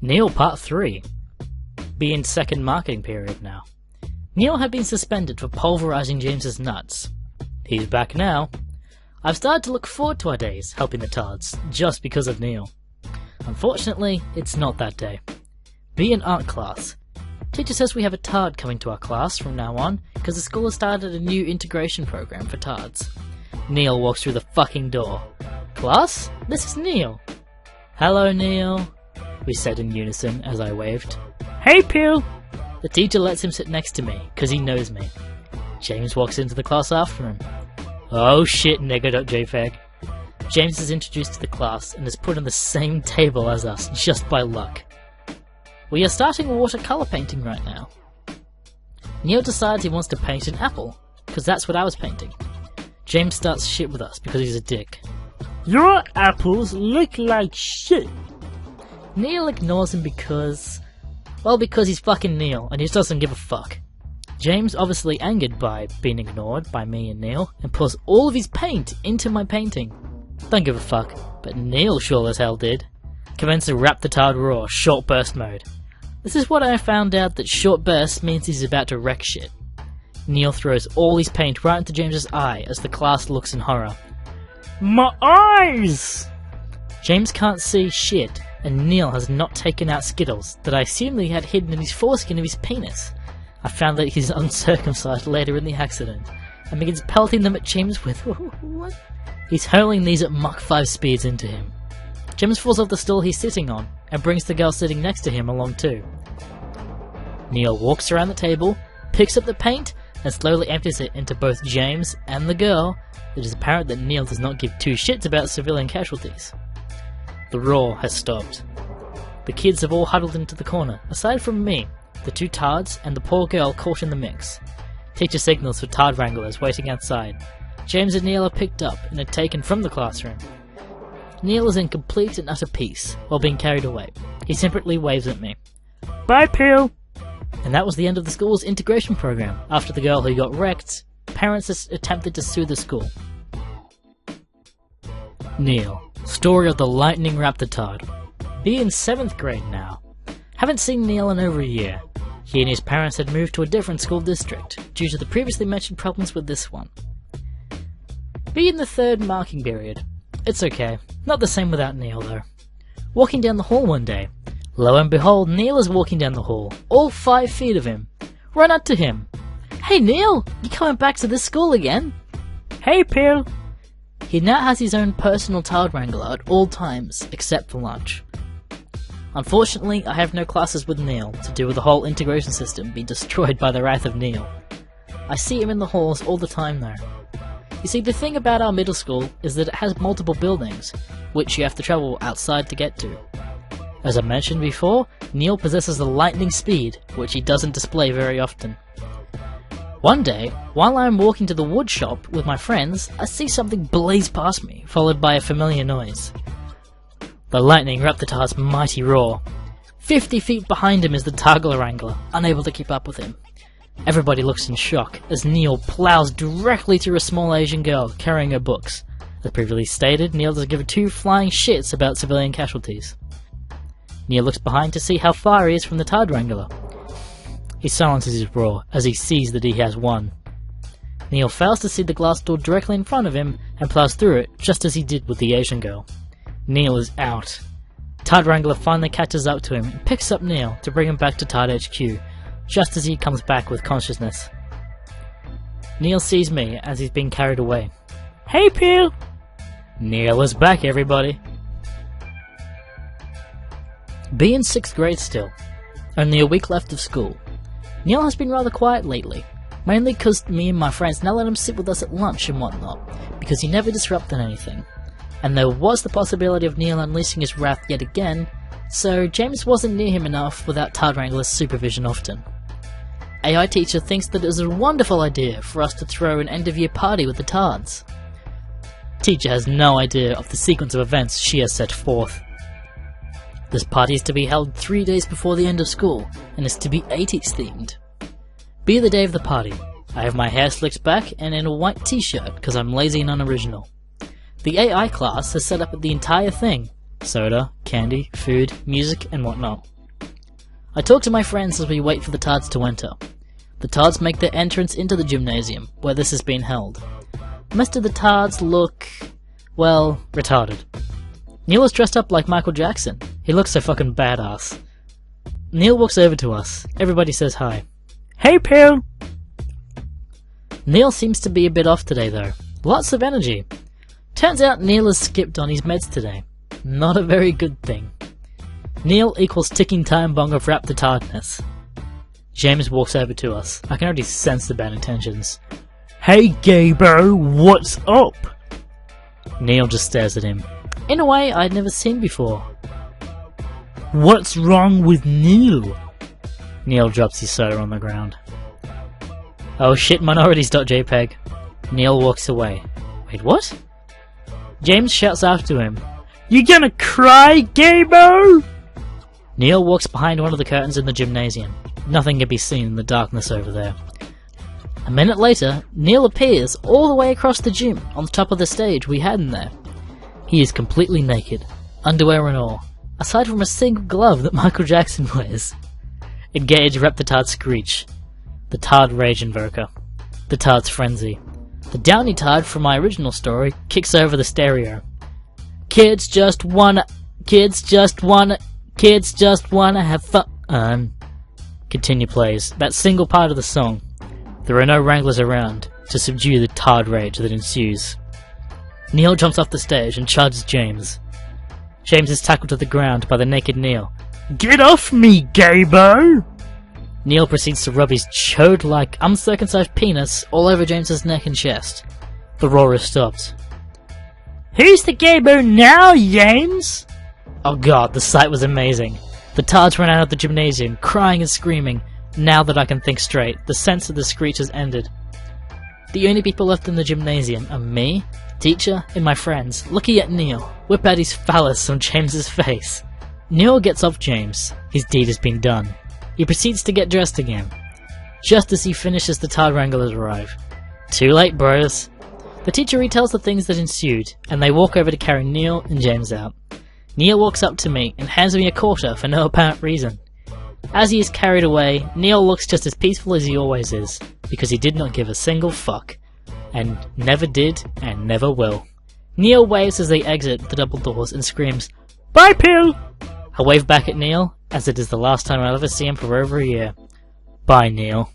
Neil Part 3. Be in second marking period now. Neil had been suspended for pulverizing James's nuts. He's back now. I've started to look forward to our days helping the tards, just because of Neil. Unfortunately, it's not that day. Be in art class. Teacher says we have a tard coming to our class from now on, because the school has started a new integration program for tards. Neil walks through the fucking door. Class, this is Neil. Hello, Neil, we said in unison as I waved. Hey, Pew! The teacher lets him sit next to me, because he knows me. James walks into the class after him. Oh shit, nigger.jpg. James is introduced to the class and is put on the same table as us, just by luck. We are starting watercolour painting right now. Neil decides he wants to paint an apple, because that's what I was painting. James starts shit with us because he's a dick. Your apples look like shit. Neil ignores him because he's fucking Neil and he just doesn't give a fuck. James, obviously angered by being ignored by me and Neil, and pours all of his paint into my painting. Don't give a fuck, but Neil sure as hell did. Commenced to rap the tard raw, short burst mode. This is what I found out that short burst means he's about to wreck shit. Neil throws all his paint right into James's eye as the class looks in horror. My eyes! James can't see shit, and Neil has not taken out Skittles that I assumed he had hidden in his foreskin of his penis. I found that he's uncircumcised later in the accident, and begins pelting them at James with what? He's hurling these at Mach 5 speeds into him. James falls off the stool he's sitting on, and brings the girl sitting next to him along too. Neil walks around the table, picks up the paint, and slowly empties it into both James and the girl. It is apparent that Neil does not give two shits about civilian casualties. The roar has stopped. The kids have all huddled into the corner, aside from me, the two tards, and the poor girl caught in the mix. Teacher signals for tard wranglers waiting outside. James and Neil are picked up and are taken from the classroom. Neil is in complete and utter peace while being carried away. He simply waves at me. Bye, Pew! And that was the end of the school's integration program. After the girl who got wrecked, parents attempted to sue the school. Neil. Story of the Lightning Raptor Tard. Be in 7th grade now. Haven't seen Neil in over a year. He and his parents had moved to a different school district, due to the previously mentioned problems with this one. Be in the 3rd marking period. It's okay. Not the same without Neil though. Walking down the hall one day. Lo and behold, Neil is walking down the hall, all 5 feet of him. Run up to him. Hey Neil, you coming back to this school again? Hey Pew. He now has his own personal tard wrangler at all times, except for lunch. Unfortunately, I have no classes with Neil to do with the whole integration system being destroyed by the wrath of Neil. I see him in the halls all the time though. You see, the thing about our middle school is that it has multiple buildings, which you have to travel outside to get to. As I mentioned before, Neil possesses a lightning speed, which he doesn't display very often. One day, while I am walking to the wood shop with my friends, I see something blaze past me, followed by a familiar noise. The lightning wrapped the tard's mighty roar. 50 feet behind him is the Targler Wrangler, unable to keep up with him. Everybody looks in shock as Neil plows directly through a small Asian girl carrying her books. As previously stated, Neil doesn't give two flying shits about civilian casualties. Neil looks behind to see how far he is from the Tard Wrangler. He silences his roar as he sees that he has won. Neil fails to see the glass door directly in front of him and plows through it just as he did with the Asian girl. Neil is out. Tard Wrangler finally catches up to him and picks up Neil to bring him back to Tard HQ, just as he comes back with consciousness. Neil sees me as he's being carried away. Hey Pew! Neil is back, everybody. Be in 6th grade still. Only a week left of school. Neil has been rather quiet lately, mainly because me and my friends now let him sit with us at lunch and whatnot, because he never disrupted anything. And there was the possibility of Neil unleashing his wrath yet again, so James wasn't near him enough without Tard Wrangler's supervision often. AI teacher thinks that it is a wonderful idea for us to throw an end-of-year party with the Tards. Teacher has no idea of the sequence of events she has set forth. This party is to be held 3 days before the end of school, and is to be 80s themed. Be the day of the party. I have my hair slicked back and in a white t-shirt because I'm lazy and unoriginal. The AI class has set up the entire thing. soda, candy, food, music, and whatnot. I talk to my friends as we wait for the Tards to enter. The Tards make their entrance into the gymnasium, where this has been held. Most of the Tards look, well, retarded. Neil is dressed up like Michael Jackson. He looks so fucking badass. Neil walks over to us. Everybody says hi. Hey, pal! Neil seems to be a bit off today though. Lots of energy. Turns out Neil has skipped on his meds today. Not a very good thing. Neil equals ticking time bomb of Rap the Tardness. James walks over to us. I can already sense the bad intentions. Hey, Gabo, what's up? Neil just stares at him. In a way I'd never seen before. What's wrong with Neil? Neil drops his soda on the ground. Oh shit, minorities.jpg. Neil walks away. Wait, what? James shouts after him. You gonna cry, Gabo? Neil walks behind one of the curtains in the gymnasium. Nothing can be seen in the darkness over there. A minute later, Neil appears all the way across the gym on the top of the stage we had in there. He is completely naked, underwear and all, aside from a single glove that Michael Jackson wears. Engage Rep the Tard Screech. The Tard Rage Invoker. The Tard's Frenzy. The Downy Tard from my original story kicks over the stereo. Kids just wanna have fun. Continue plays. That single part of the song. There are no wranglers around to subdue the Tard rage that ensues. Neil jumps off the stage and charges James. James is tackled to the ground by the naked Neil. Get off me, Gabo! Neil proceeds to rub his chode-like, uncircumcised penis all over James's neck and chest. The roar is stopped. Who's the Gabo now, James? Oh god, the sight was amazing. The Tards ran out of the gymnasium, crying and screaming. Now that I can think straight, the sense of the screech has ended. The only people left in the gymnasium are me, teacher, and my friends, looking at Neil whip out his phallus on James's face. Neil gets off James. His deed has been done. He proceeds to get dressed again. Just as he finishes, the Tard Wranglers arrive. Too late, bros. The teacher retells the things that ensued, and they walk over to carry Neil and James out. Neil walks up to me and hands me a quarter for no apparent reason. As he is carried away, Neil looks just as peaceful as he always is, because he did not give a single fuck. And never did, and never will. Neil waves as they exit the double doors and screams, "Bye, Pill!" I wave back at Neil, as it is the last time I'll ever see him for over a year. Bye, Neil.